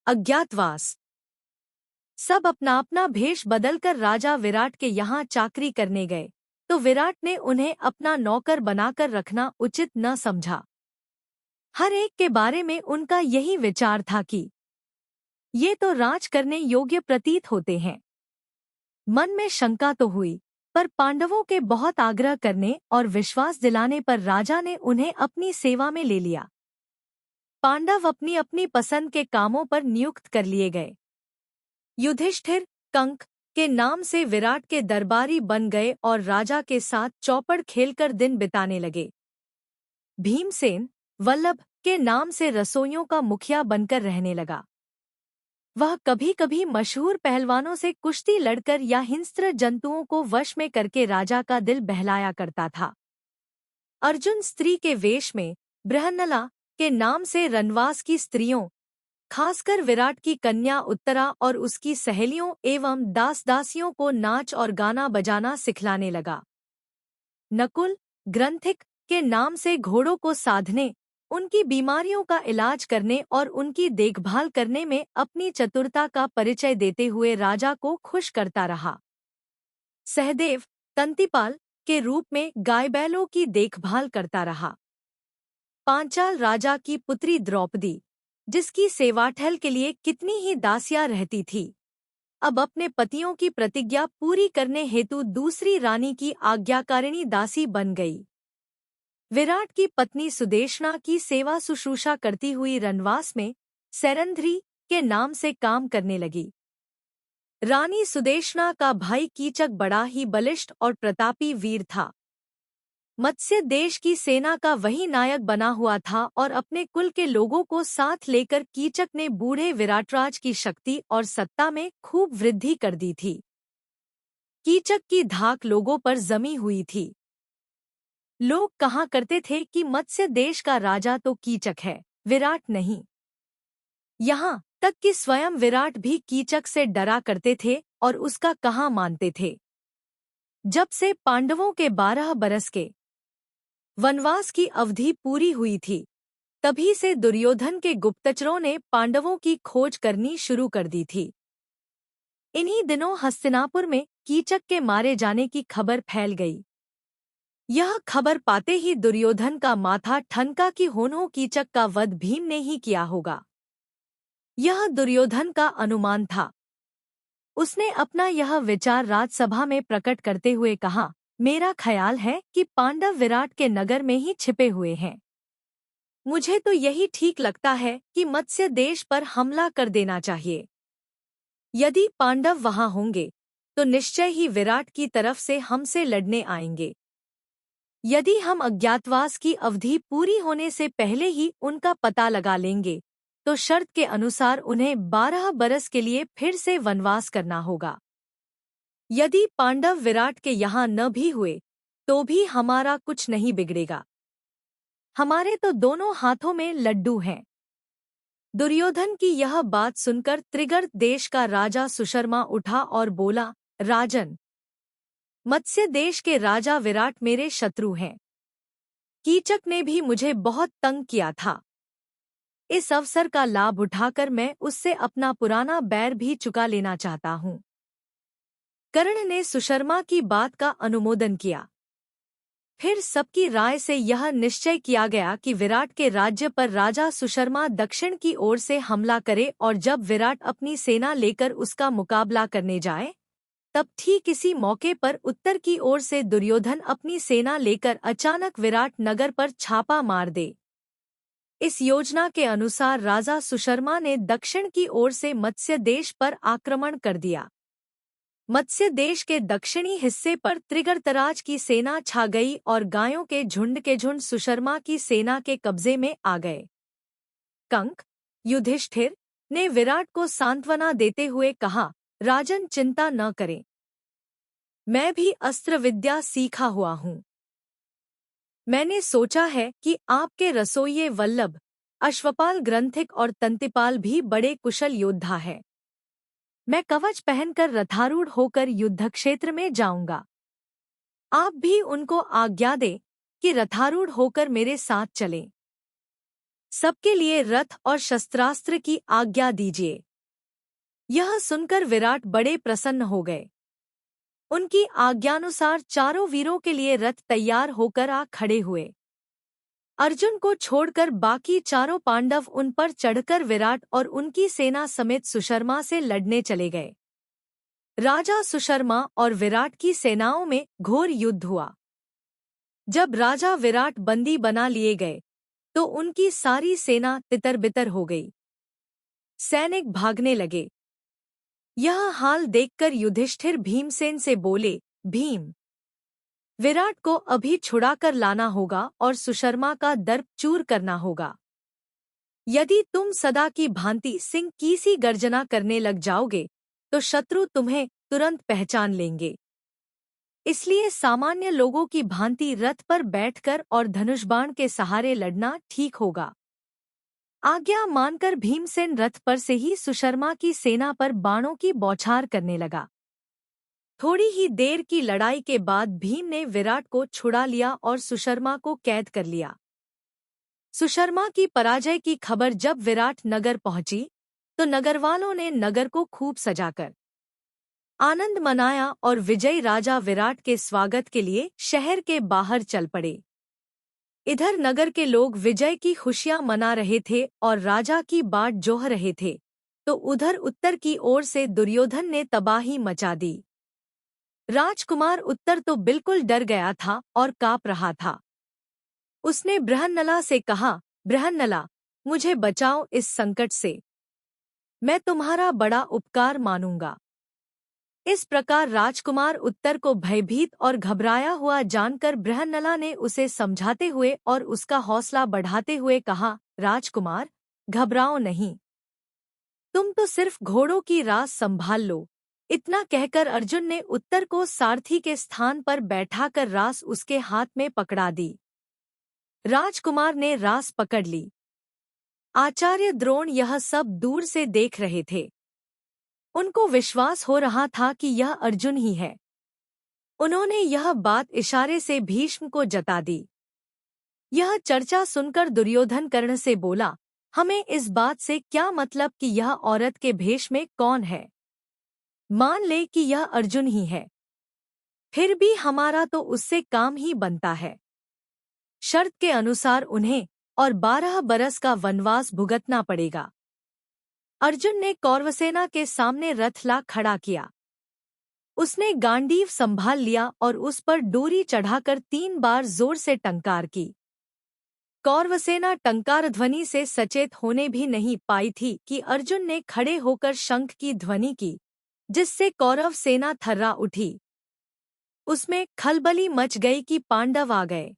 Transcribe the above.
अज्ञातवास। सब अपना अपना भेष बदलकर राजा विराट के यहाँ चाकरी करने गए, तो विराट ने उन्हें अपना नौकर बनाकर रखना उचित न समझा। हर एक के बारे में उनका यही विचार था कि ये तो राज करने योग्य प्रतीत होते हैं। मन में शंका तो हुई, पर पांडवों के बहुत आग्रह करने और विश्वास दिलाने पर राजा ने उन्हें अपनी सेवा में ले लिया। पांडव अपनी अपनी पसंद के कामों पर नियुक्त कर लिए गए। युधिष्ठिर कंक के नाम से विराट के दरबारी बन गए और राजा के साथ चौपड़ खेलकर दिन बिताने लगे। भीमसेन वल्लभ के नाम से रसोइयों का मुखिया बनकर रहने लगा। वह कभी कभी मशहूर पहलवानों से कुश्ती लड़कर या हिंस्र जंतुओं को वश में करके राजा का दिल बहलाया करता था। अर्जुन स्त्री के वेश में बृहन्नला के नाम से रनवास की स्त्रियों, खासकर विराट की कन्या उत्तरा और उसकी सहेलियों एवं दास दासियों को नाच और गाना बजाना सिखलाने लगा। नकुल ग्रंथिक के नाम से घोड़ों को साधने, उनकी बीमारियों का इलाज करने और उनकी देखभाल करने में अपनी चतुरता का परिचय देते हुए राजा को खुश करता रहा। सहदेव तंतिपाल के रूप में गाय बैलों की देखभाल करता रहा। पांचाल राजा की पुत्री द्रौपदी, जिसकी सेवाठहल के लिए कितनी ही दासियां रहती थी, अब अपने पतियों की प्रतिज्ञा पूरी करने हेतु दूसरी रानी की आज्ञाकारिणी दासी बन गई। विराट की पत्नी सुदेशना की सेवा शुश्रूषा करती हुई रनवास में सैरंध्री के नाम से काम करने लगी। रानी सुदेशना का भाई कीचक बड़ा ही बलिष्ठ और प्रतापी वीर था। मत्स्य देश की सेना का वही नायक बना हुआ था और अपने कुल के लोगों को साथ लेकर कीचक ने बूढ़े विराटराज की शक्ति और सत्ता में खूब वृद्धि कर दी थी। कीचक की धाक लोगों पर जमी हुई थी। लोग कहा करते थे कि मत्स्य देश का राजा तो कीचक है, विराट नहीं। यहाँ तक कि स्वयं विराट भी कीचक से डरा करते थे और उसका कहा मानते थे। जब से पांडवों के 12 बरस के वनवास की अवधि पूरी हुई थी, तभी से दुर्योधन के गुप्तचरों ने पांडवों की खोज करनी शुरू कर दी थी। इन्हीं दिनों हस्तिनापुर में कीचक के मारे जाने की खबर फैल गई। यह खबर पाते ही दुर्योधन का माथा ठनका कि होनो कीचक का वध भीम ने ही किया होगा। यह दुर्योधन का अनुमान था। उसने अपना यह विचार राजसभा में प्रकट करते हुए कहा, मेरा ख्याल है कि पांडव विराट के नगर में ही छिपे हुए हैं। मुझे तो यही ठीक लगता है कि मत्स्य देश पर हमला कर देना चाहिए। यदि पांडव वहां होंगे तो निश्चय ही विराट की तरफ से हमसे लड़ने आएंगे। यदि हम अज्ञातवास की अवधि पूरी होने से पहले ही उनका पता लगा लेंगे, तो शर्त के अनुसार उन्हें 12 बरस के लिए फिर से वनवास करना होगा। यदि पांडव विराट के यहाँ न भी हुए, तो भी हमारा कुछ नहीं बिगड़ेगा। हमारे तो दोनों हाथों में लड्डू हैं। दुर्योधन की यह बात सुनकर त्रिगर्त देश का राजा सुशर्मा उठा और बोला, राजन, मत्स्य देश के राजा विराट मेरे शत्रु हैं। कीचक ने भी मुझे बहुत तंग किया था। इस अवसर का लाभ उठाकर मैं उससे अपना पुराना बैर भी चुका लेना चाहता हूँ। कर्ण ने सुशर्मा की बात का अनुमोदन किया। फिर सबकी राय से यह निश्चय किया गया कि विराट के राज्य पर राजा सुशर्मा दक्षिण की ओर से हमला करे और जब विराट अपनी सेना लेकर उसका मुकाबला करने जाए, तब ठीक इसी मौके पर उत्तर की ओर से दुर्योधन अपनी सेना लेकर अचानक विराट नगर पर छापा मार दे। इस योजना के अनुसार राजा सुशर्मा ने दक्षिण की ओर से मत्स्य देश पर आक्रमण कर दिया। मत्स्य देश के दक्षिणी हिस्से पर त्रिगर्तराज की सेना छा गई और गायों के झुंड सुशर्मा की सेना के कब्जे में आ गए। कंक युधिष्ठिर ने विराट को सांत्वना देते हुए कहा, राजन चिंता न करें, मैं भी अस्त्र विद्या सीखा हुआ हूँ। मैंने सोचा है कि आपके रसोइये वल्लभ, अश्वपाल ग्रंथिक और तंतिपाल भी बड़े कुशल योद्धा है। मैं कवच पहनकर रथारूढ़ होकर युद्धक्षेत्र में जाऊंगा। आप भी उनको आज्ञा दें कि रथारूढ़ होकर मेरे साथ चलें। सबके लिए रथ और शस्त्रास्त्र की आज्ञा दीजिए। यह सुनकर विराट बड़े प्रसन्न हो गए। उनकी आज्ञानुसार चारों वीरों के लिए रथ तैयार होकर आ खड़े हुए। अर्जुन को छोड़कर बाकी चारों पांडव उन पर चढ़कर विराट और उनकी सेना समेत सुशर्मा से लड़ने चले गए। राजा सुशर्मा और विराट की सेनाओं में घोर युद्ध हुआ। जब राजा विराट बंदी बना लिए गए तो उनकी सारी सेना तितर-बितर हो गई। सैनिक भागने लगे। यह हाल देखकर युधिष्ठिर भीमसेन से बोले, भीम, विराट को अभी छुड़ाकर लाना होगा और सुशर्मा का दर्प चूर करना होगा। यदि तुम सदा की भांति सिंह की सी गर्जना करने लग जाओगे तो शत्रु तुम्हें तुरंत पहचान लेंगे। इसलिए सामान्य लोगों की भांति रथ पर बैठकर और धनुषबाण के सहारे लड़ना ठीक होगा। आज्ञा मानकर भीमसेन रथ पर से ही सुशर्मा की सेना पर बाणों की बौछार करने लगा। थोड़ी ही देर की लड़ाई के बाद भीम ने विराट को छुड़ा लिया और सुशर्मा को कैद कर लिया। सुशर्मा की पराजय की खबर जब विराट नगर पहुंची तो नगरवालों ने नगर को खूब सजाकर आनंद मनाया और विजयी राजा विराट के स्वागत के लिए शहर के बाहर चल पड़े। इधर नगर के लोग विजय की खुशियां मना रहे थे और राजा की बाट जोह रहे थे, तो उधर उत्तर की ओर से दुर्योधन ने तबाही मचा दी। राजकुमार उत्तर तो बिल्कुल डर गया था और काँप रहा था। उसने बृहन्नला से कहा, बृहन्नला, मुझे बचाओ इस संकट से। मैं तुम्हारा बड़ा उपकार मानूंगा। इस प्रकार राजकुमार उत्तर को भयभीत और घबराया हुआ जानकर बृहन्नला ने उसे समझाते हुए और उसका हौसला बढ़ाते हुए कहा, राजकुमार, घबराओ नहीं। तुम तो सिर्फ घोड़ों की रास संभाल लो। इतना कहकर अर्जुन ने उत्तर को सारथी के स्थान पर बैठाकर रास उसके हाथ में पकड़ा दी। राजकुमार ने रास पकड़ ली। आचार्य द्रोण यह सब दूर से देख रहे थे। उनको विश्वास हो रहा था कि यह अर्जुन ही है। उन्होंने यह बात इशारे से भीष्म को जता दी। यह चर्चा सुनकर दुर्योधन कर्ण से बोला, हमें इस बात से क्या मतलब कि यह औरत के भेष में कौन है। मान ले कि यह अर्जुन ही है, फिर भी हमारा तो उससे काम ही बनता है। शर्त के अनुसार उन्हें और 12 बरस का वनवास भुगतना पड़ेगा। अर्जुन ने कौरवसेना के सामने रथ ला खड़ा किया। उसने गांडीव संभाल लिया और उस पर डोरी चढ़ाकर 3 बार जोर से टंकार की। कौरवसेना टंकार ध्वनि से सचेत होने भी नहीं पाई थी कि अर्जुन ने खड़े होकर शंख की ध्वनि की, जिससे कौरव सेना थर्रा उठी। उसमें खलबली मच गई कि पांडव आ गए।